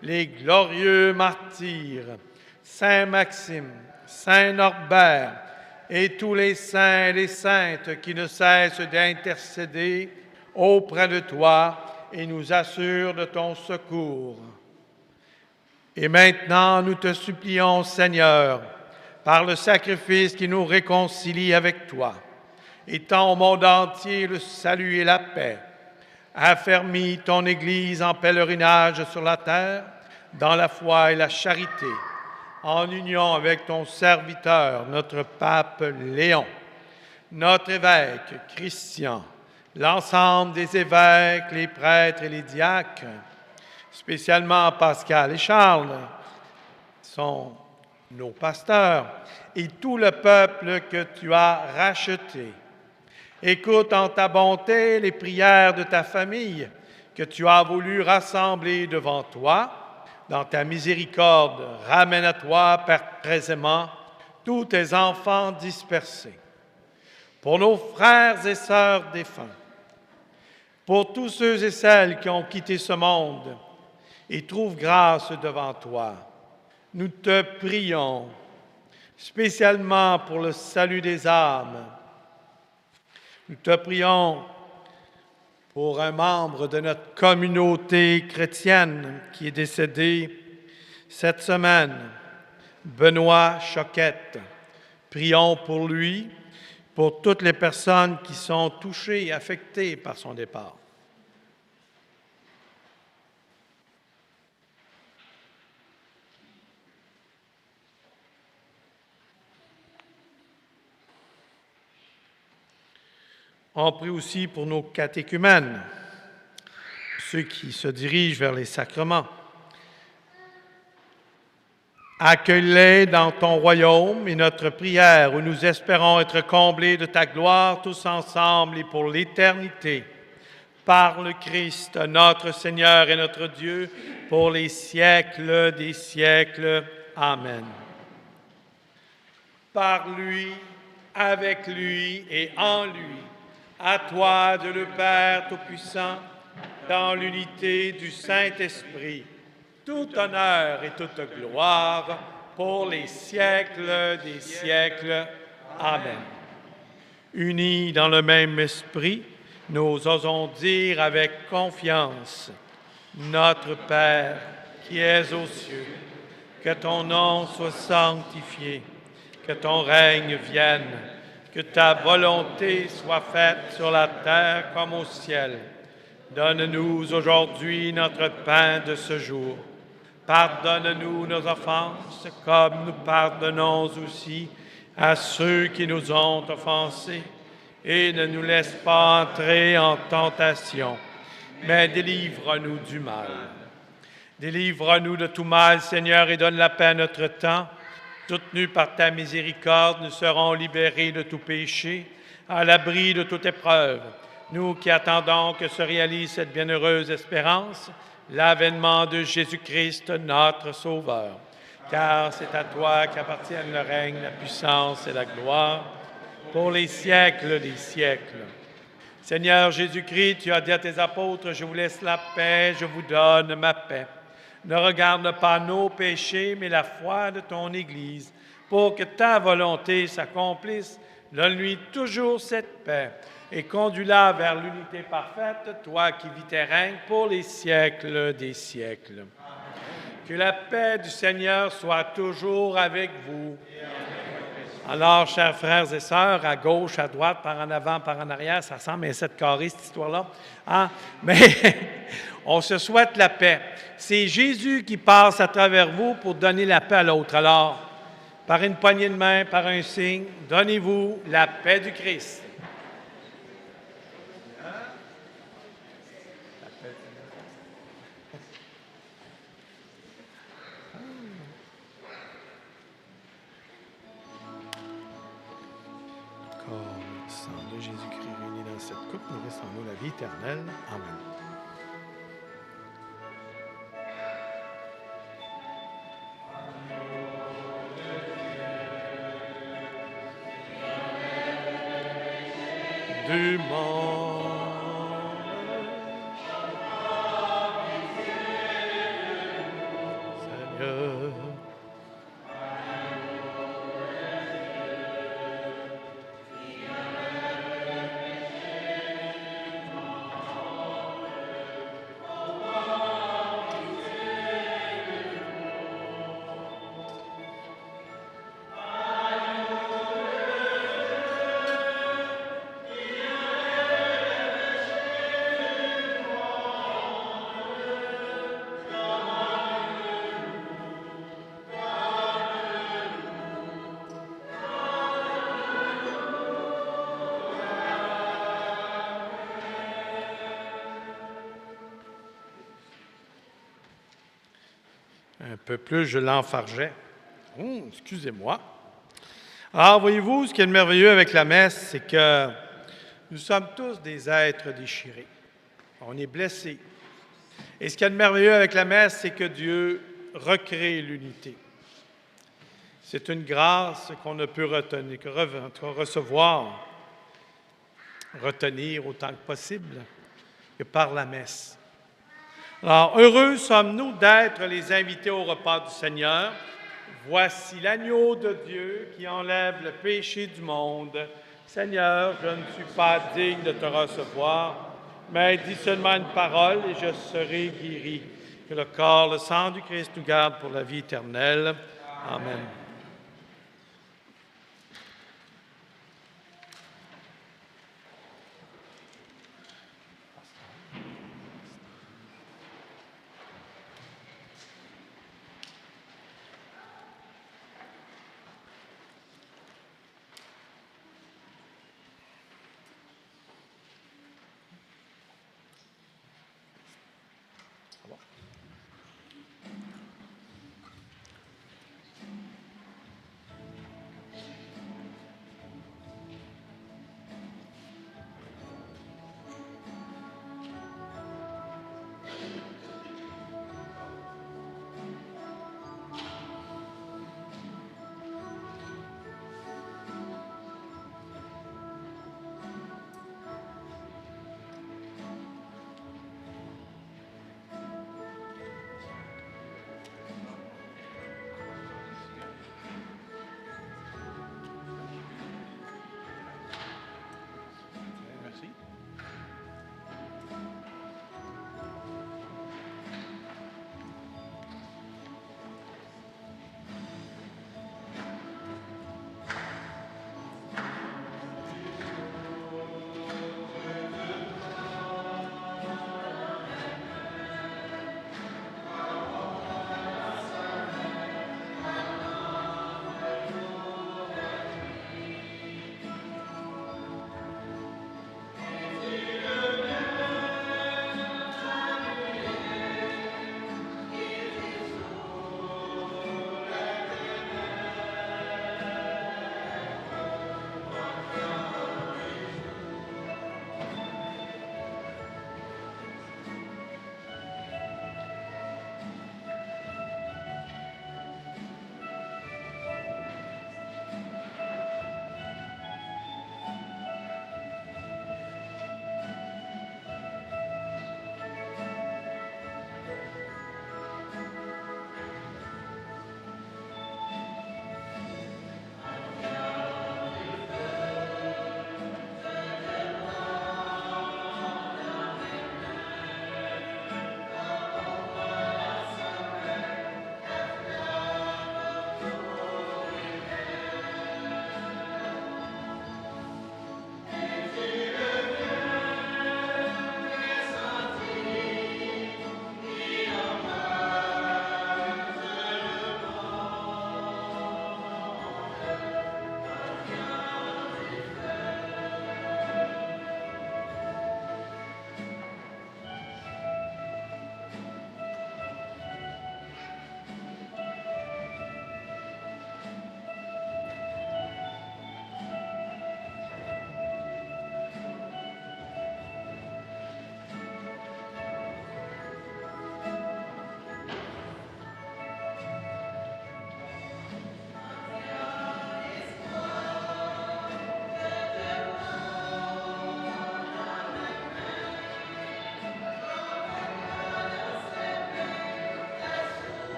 les glorieux martyrs, Saint Maxime, Saint Norbert et tous les saints et les saintes qui ne cessent d'intercéder auprès de toi et nous assurent de ton secours. Et maintenant, nous te supplions, Seigneur, par le sacrifice qui nous réconcilie avec toi, étends au monde entier le salut et la paix. Affermis ton Église en pèlerinage sur la terre, dans la foi et la charité, en union avec ton serviteur, notre pape Léon, notre évêque Christian, l'ensemble des évêques, les prêtres et les diacres, spécialement Pascal et Charles, sont nos pasteurs et tout le peuple que tu as racheté. Écoute en ta bonté les prières de ta famille que tu as voulu rassembler devant toi. Dans ta miséricorde, ramène à toi, Père très aimant, tous tes enfants dispersés. Pour nos frères et sœurs défunts, pour tous ceux et celles qui ont quitté ce monde et trouvent grâce devant toi, nous te prions, spécialement pour le salut des âmes. Nous te prions pour un membre de notre communauté chrétienne qui est décédé cette semaine, Benoît Choquette. Prions pour lui, pour toutes les personnes qui sont touchées et affectées par son départ. On prie aussi pour nos catéchumènes, ceux qui se dirigent vers les sacrements. Accueille-les dans ton royaume et notre prière où nous espérons être comblés de ta gloire tous ensemble et pour l'éternité. Par le Christ, notre Seigneur et notre Dieu, pour les siècles des siècles. Amen. Par lui, avec lui et en lui, à toi, Dieu le Père Tout-Puissant, dans l'unité du Saint-Esprit, tout honneur et toute gloire pour les siècles des siècles. Amen. Unis dans le même esprit, nous osons dire avec confiance, Notre Père qui es aux cieux, que ton nom soit sanctifié, que ton règne vienne, que ta volonté soit faite sur la terre comme au ciel. Donne-nous aujourd'hui notre pain de ce jour. Pardonne-nous nos offenses, comme nous pardonnons aussi à ceux qui nous ont offensés. Et ne nous laisse pas entrer en tentation, mais délivre-nous du mal. Délivre-nous de tout mal, Seigneur, et donne la paix à notre temps. Soutenus par ta miséricorde, nous serons libérés de tout péché, à l'abri de toute épreuve. Nous qui attendons que se réalise cette bienheureuse espérance, l'avènement de Jésus-Christ, notre Sauveur. Car c'est à toi qu'appartiennent le règne, la puissance et la gloire, pour les siècles des siècles. Seigneur Jésus-Christ, tu as dit à tes apôtres, « Je vous laisse la paix, je vous donne ma paix. » Ne regarde pas nos péchés, mais la foi de ton Église, pour que ta volonté s'accomplisse. Donne-lui toujours cette paix et conduis-la vers l'unité parfaite, toi qui vis et règnes pour les siècles des siècles. Que la paix du Seigneur soit toujours avec vous. Alors, chers frères et sœurs, à gauche, à droite, par en avant, par en arrière, ça ressemble à un 7 carré, cette histoire-là. Hein? Mais on se souhaite la paix. C'est Jésus qui passe à travers vous pour donner la paix à l'autre. Alors, par une poignée de main, par un signe, donnez-vous la paix du Christ. Le sang de Jésus-Christ réuni dans cette coupe nourrisse en nous la vie éternelle. Amen. Du monde, Seigneur. Un peu plus, je l'enfargeais. Excusez-moi. Alors, voyez-vous, ce qui est merveilleux avec la messe, c'est que nous sommes tous des êtres déchirés. On est blessés. Et ce qui est merveilleux avec la messe, c'est que Dieu recrée l'unité. C'est une grâce qu'on ne peut retenir, retenir autant que possible, que par la messe. Alors, heureux sommes-nous d'être les invités au repas du Seigneur. Voici l'agneau de Dieu qui enlève le péché du monde. Seigneur, je ne suis pas digne de te recevoir, mais dis seulement une parole et je serai guéri. Que le corps, le sang du Christ nous garde pour la vie éternelle. Amen.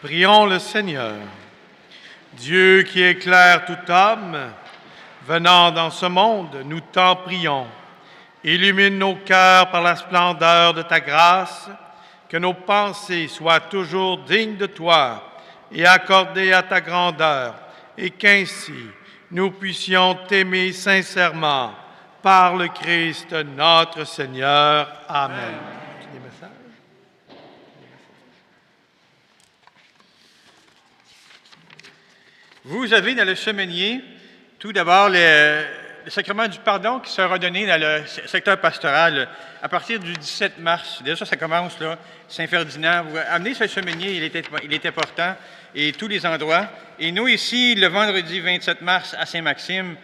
Prions le Seigneur. Dieu qui éclaire tout homme, venant dans ce monde, nous t'en prions. Illumine nos cœurs par la splendeur de ta grâce, que nos pensées soient toujours dignes de toi et accordées à ta grandeur, et qu'ainsi nous puissions t'aimer sincèrement par le Christ notre Seigneur. Amen. Des messages? Vous avez dans le semainier, tout d'abord, le sacrement du pardon qui sera donné dans le secteur pastoral à partir du 17 mars. Déjà, ça commence, là, Saint-Ferdinand. Vous amenez ce semainier, il est important, et tous les endroits. Et nous, ici, le vendredi 27 mars à Saint-Maxime,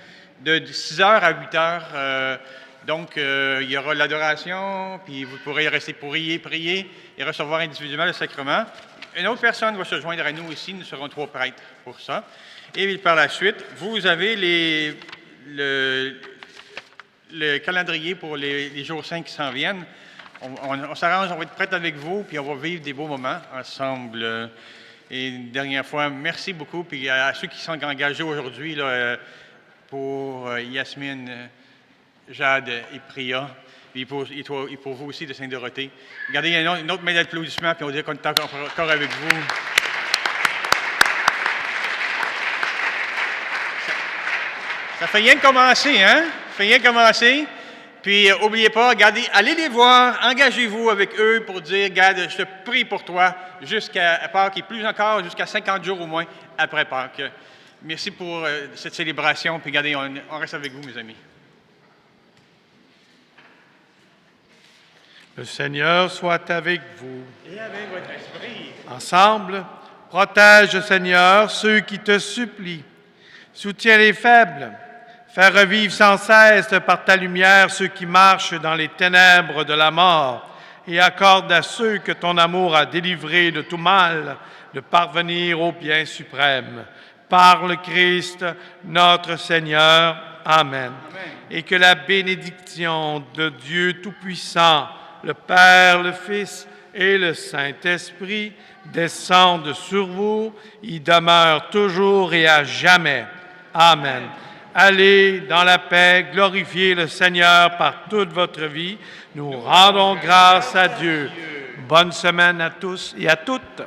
de 6h à 8h. Donc, il y aura l'adoration, puis vous pourrez rester pour prier et recevoir individuellement le sacrement. Une autre personne va se joindre à nous ici. Nous serons 3 prêtres pour ça. Et par la suite, vous avez le calendrier pour les jours saints qui s'en viennent. On s'arrange, on va être prêts avec vous, puis on va vivre des beaux moments ensemble. Et une dernière fois, merci beaucoup. Puis à ceux qui sont engagés aujourd'hui là, pour Yasmine, Jade et Priya, et pour vous aussi de Sainte-Dorothée. Regardez, il y a une autre main d'applaudissement, puis on dit qu'on est encore avec vous. Ça fait rien de commencer, hein? Ça fait rien de commencer. Puis, n'oubliez pas, regardez, allez les voir, engagez-vous avec eux pour dire, regarde, je te prie pour toi jusqu'à Pâques et plus encore, jusqu'à 50 jours au moins après Pâques. Merci pour cette célébration. Puis, regardez, on reste avec vous, mes amis. Le Seigneur soit avec vous. Et avec votre esprit. Ensemble, protège, Seigneur, ceux qui te supplient. Soutiens les faibles. Fais revivre sans cesse par ta lumière ceux qui marchent dans les ténèbres de la mort, et accorde à ceux que ton amour a délivrés de tout mal de parvenir au bien suprême. Par le Christ, notre Seigneur. Amen. Amen. Et que la bénédiction de Dieu Tout-Puissant, le Père, le Fils et le Saint-Esprit descendent sur vous, y demeurent toujours et à jamais. Amen. Allez dans la paix, glorifiez le Seigneur par toute votre vie. Nous rendons grâce à Dieu. Bonne semaine à tous et à toutes.